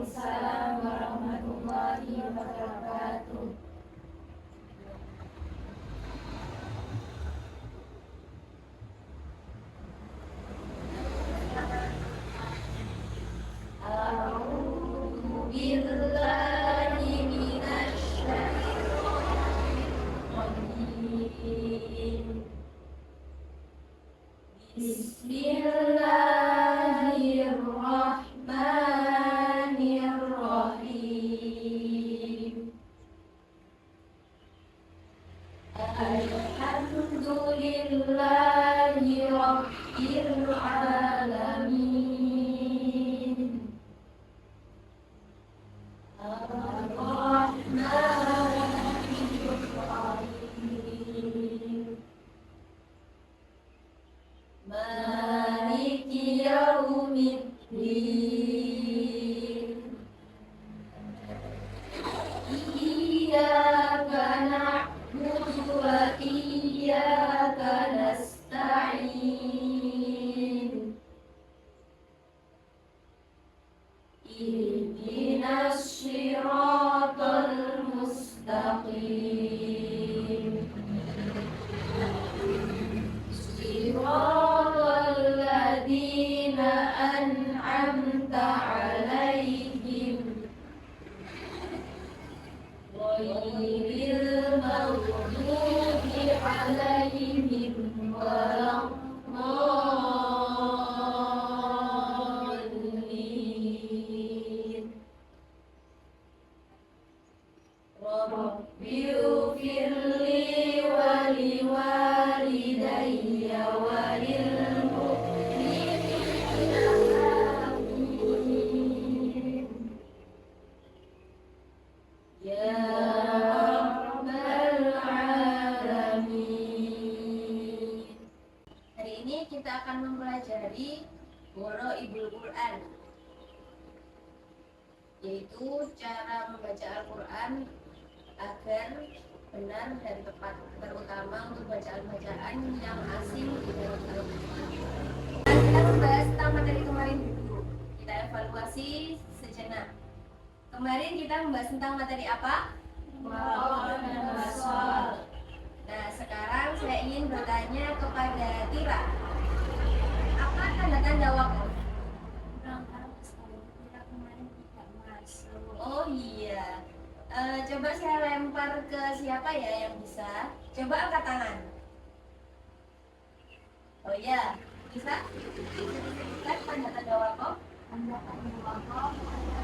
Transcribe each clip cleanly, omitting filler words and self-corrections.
Waalaikumsalam warahmatullahi wabarakatuh. A'udzu billahi minasy syaithanir rajim. Bismillahirrahmanirrahim. Alhamdulillahi rabbil alamin. Ar-Rahmanir-Rahim. Maliki yaumiddin. Iyyaka na'budu wa iyyaka nasta'in. Ihdinas shiratal mustaqim. Shiratal ladzina an'amta 'alaihim ghairil maghdubi 'alaihim waladdallin. Rabbighfirli wa liwalidayya wa lil mu'minina amin. Ya Rabbal Alamin. Hari ini kita akan mempelajari Gharaibul Quran, yaitu cara membaca Al-Quran agar benar dan tepat, terutama untuk bacaan-bacaan yang asing di dalam Al-Quran. Kita membahas tentang materi kemarin dulu. Kita evaluasi sejenak. Kemarin kita membahas tentang materi apa? Waqaf dan wasal. Nah, sekarang saya ingin bertanya kepada Tira. Apa tanda-tanda waqaf? Oh iya. Coba saya lempar ke siapa ya yang bisa? Coba angkat tangan. Oh iya, bisa? Lihat tanda-tanda waqaf. Tanda-tanda waqaf ada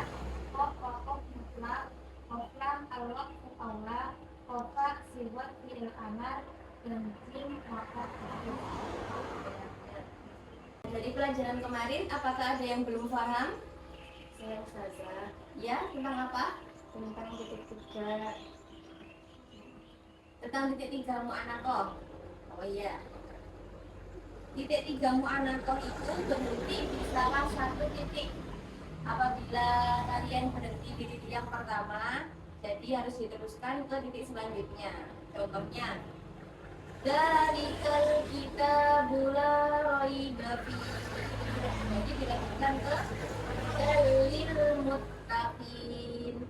4. Waqaf mutlak, qoflam al-waqfu aula, qofa siwat fi'il amar, dan jim waqaf. Dari pelajaran kemarin, apakah ada yang belum paham? Saya saja. Ya, tentang apa? Tentang titik 3. Tentang titik 3 mu'anaqah. Oh iya. Titik 3 mu'anaqah itu berhenti di salah satu titik. Apabila kalian berhenti di titik yang pertama, jadi harus diteruskan ke titik selanjutnya. Contohnya, Dzalikal kitabu la raiba fihi. Jadi dilanjutkan ke Lil muttaqin.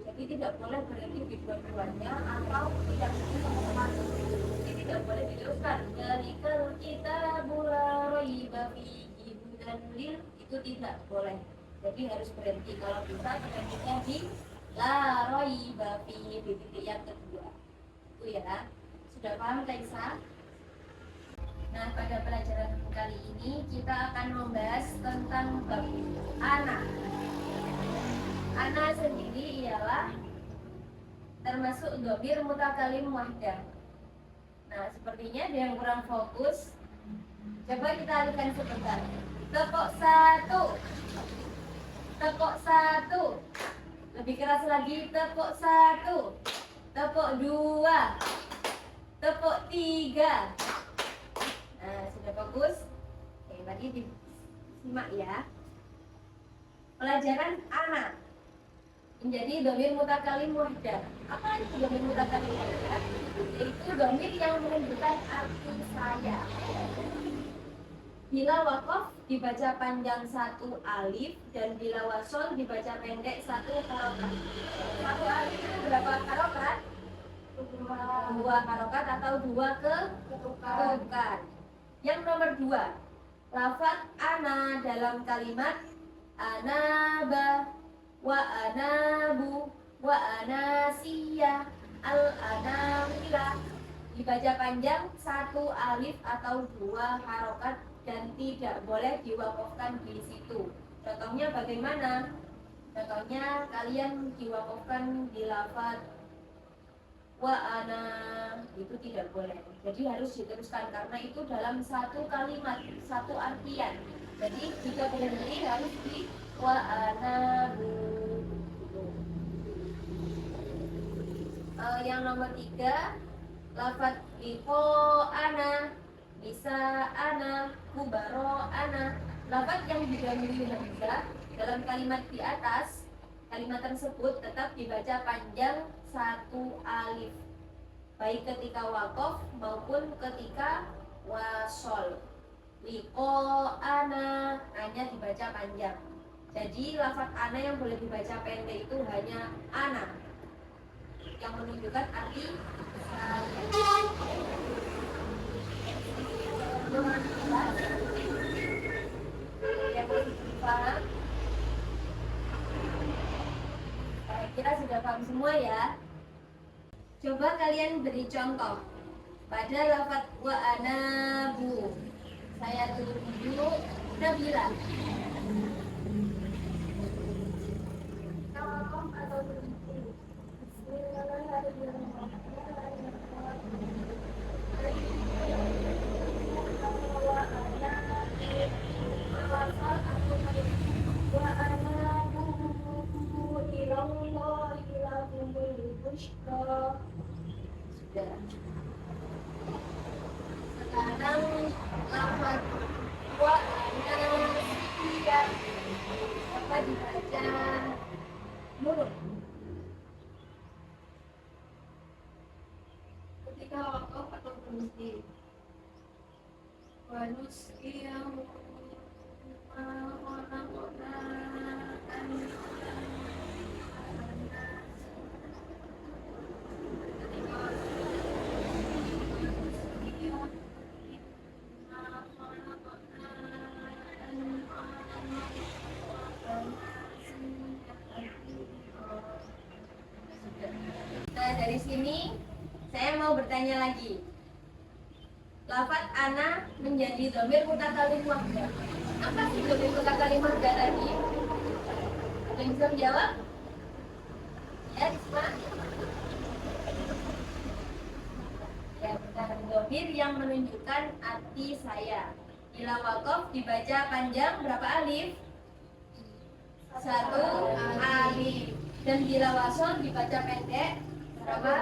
Jadi tidak boleh berhenti di dua-duanya atau tidak satu. Jadi tidak boleh diteruskan. Dzalikal kitabu la raiba fihi dan lil, itu tidak boleh. Jadi harus berhenti. Kalau bisa berhentinya di la raiba fihi, di titik yang kedua. Itu ya. Sudah paham Taisa? Nah, pada pelajaran kali ini kita akan membahas tentang bab ana. Ana sendiri ialah termasuk dhamir mutakalim wahdah. Nah, sepertinya ada yang kurang fokus. Coba kita alihkan sebentar. Tepuk 1. Tepuk 1. Lebih keras lagi. Tepuk 1. Tepuk 2. Tepuk 3. Nah, sudah bagus. Oke, tadi disimak ya. Pelajaran ana menjadi dhamir mutakalim wahdah. Apa itu dhamir mutakalim wahdah? Yaitu dhamir yang menunjukkan arti saya. Bila wakof dibaca panjang satu alif dan bila wasol dibaca pendek satu harokat. Satu alif itu berapa harokat? Dua harokat atau dua ketukan. Yang nomor dua, lafaz ana dalam kalimat anaba, wa anabu, wa anasiya, al anamila dibaca panjang satu alif atau dua harokat dan tidak boleh diwakafkan di situ. Contohnya bagaimana? Contohnya kalian diwakafkan di lafaz wa ana, itu tidak boleh. Jadi harus diteruskan karena itu dalam satu kalimat, satu artian. Jadi jika berhenti harus di wa ana bu. Yang nomor tiga, lafaz iko ana, bisa ana, kubaro ana. Lafaz yang didahului hamzah dalam kalimat di atas, kalimat tersebut tetap dibaca panjang satu alif, baik ketika wakof maupun ketika wasol. Liko ana, hanya dibaca panjang. Jadi lafaz ana yang boleh dibaca pendek itu hanya ana, yang menunjukkan arti yang paham. Saya kira sudah paham semua ya. Coba kalian beri contoh pada lafaz wa anabu. Saya tunjuk Nabila. Atau berhenti. Sekarang lafaz wa anasiya apa dibaca nurut ketika wakaf atau berhenti. Wa nuskiyahu Nah, dari sini saya mau bertanya lagi. Lafaz ana menjadi dhamir mutakalim wahda. Apa sih dhamir mutakalim wahda tadi? Ada yang bisa menjawab? Ya, Isma? Ya, benar. Dhamir yang menunjukkan arti saya. Bila wakof dibaca panjang berapa alif? Satu alif. Dan bila wasol dibaca pendek berapa?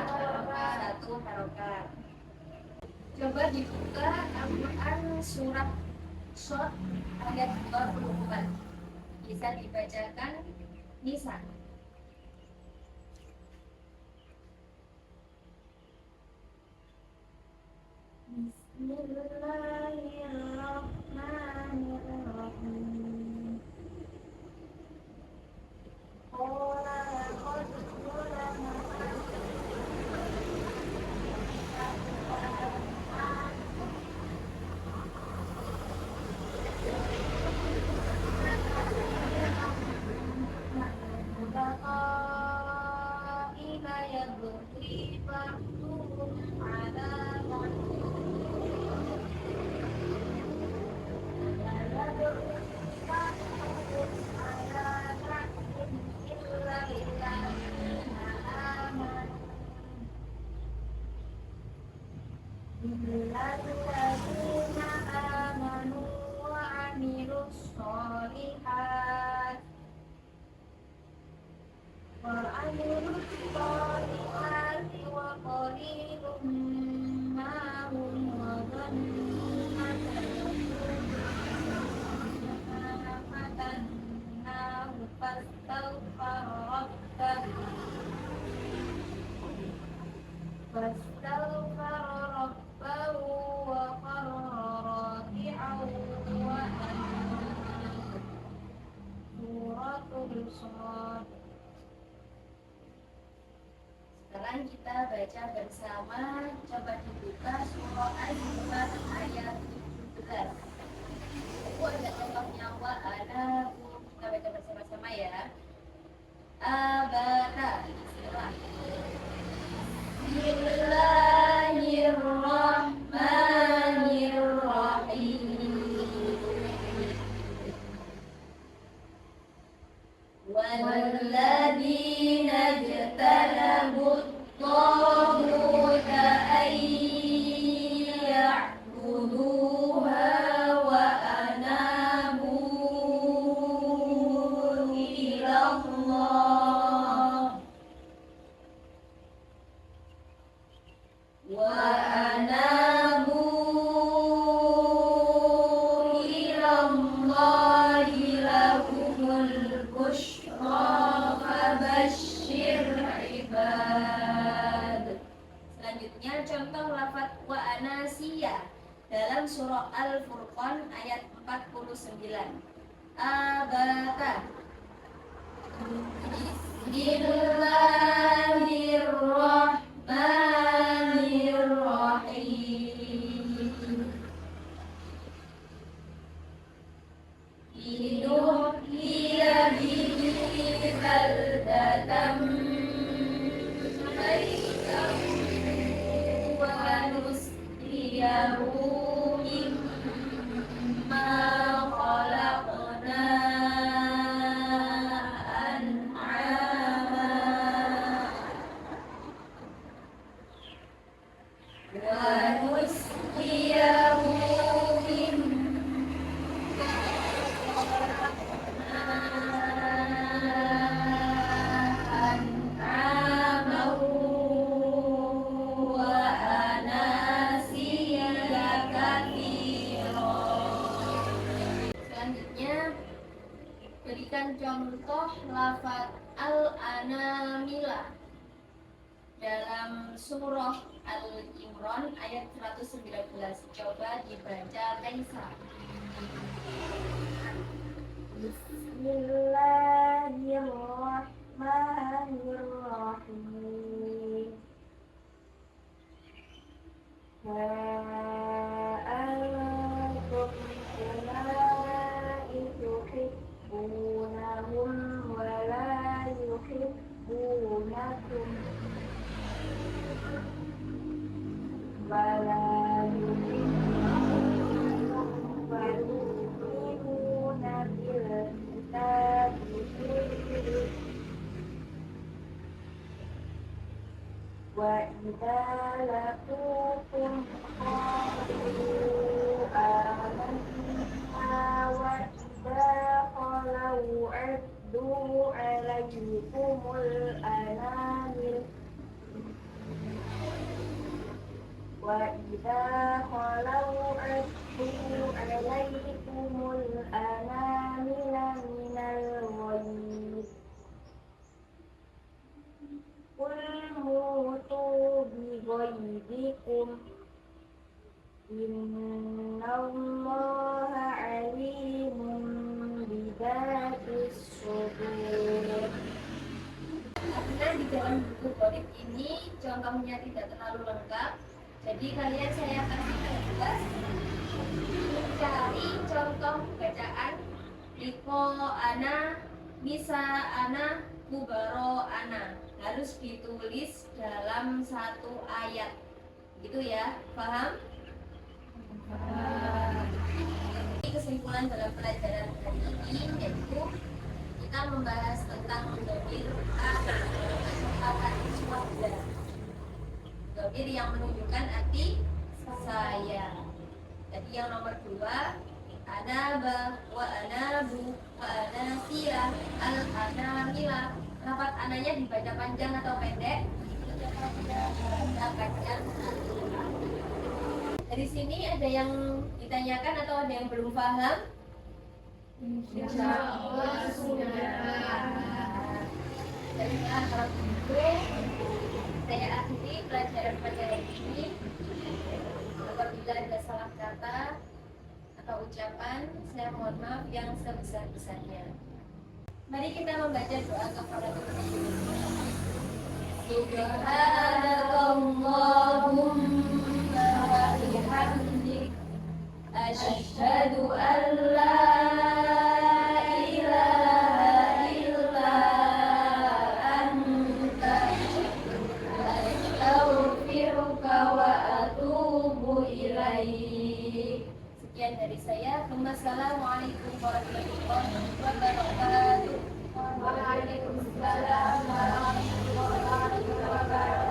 Satu harokat. Coba dibuka Al-Quran surat Shad ayat 24. Bisa dibacakan Nisa. Bismillahirrahmanirrahim. Lilladzina amanu wa amilus sholihat wa qalilum ma hum wa dhanna fatannahu fastaghfara rabbahu wa qarra raki'an sekarang kita baca bersama. Coba dibuka surah Al-Imran ayat 17. Itu ada contohnya wa ana. Kita baca bersama-sama ya. Abata. Bismillah. والذين اجتنبوا الطاغوت أن يعبدوها وأنابوا إلى الله لهم البشرى فبشر عباد. Selanjutnya contoh lafaz wa anasiya dalam surah Al-Furqan ayat 49. Abata. Bismillahirrahmanirrahim. Linuhyiya bihi baldatan maytan wa nusqiyahu mimma khalaqna an'ama wa nusqiyahu berikan contoh lafaz al-anamila dalam surah Al-Imran ayat 119. Coba dibaca Kaisa. Bismillahirrahmanirrahim. Tuhibbunahum wa la yuhibbunakum wa la yuhibbunakum wa yu'minuna bil kitabi wa idza laqukum qalu amanna wa kalau addu alaikumul anamil wa idza kalau addu alaikumul anamil minal ghayb qul mutu bi ghaibikum innallaha alimun bidatis sudur. Karena di dalam buku Qorib ini contohnya tidak terlalu lengkap, jadi kalian saya kasih tugas mencari contoh bacaan Liko ana, Nisa ana, Kubaro ana, harus ditulis dalam satu ayat, gitu ya, paham? Kesimpulan dalam pelajaran hari ini yaitu kita membahas tentang dhamir dhamir yang menunjukkan arti saya. Jadi yang nomor 2, anaba wa anabu wa anasira al anamila. Lafaz ananya dibaca panjang atau pendek? Panjang. Dari sini ada yang ditanyakan atau ada yang belum paham? Insya Allah sudah. Baiklah, kalau begitu saya akhiri pelajaran ini. Apabila ada salah kata atau ucapan, saya mohon maaf yang sebesar-besarnya. Mari kita membaca doa kepada Tuhan. Subhanakallahumma wa bihamdik, asyhadu an la ilaha illa anta, astaghfiruka wa atubu ilaik. Sekian dari saya. Wassalamualaikum warahmatullahi wabarakatuh. Waalaikumsalam warahmatullahi wabarakatuh.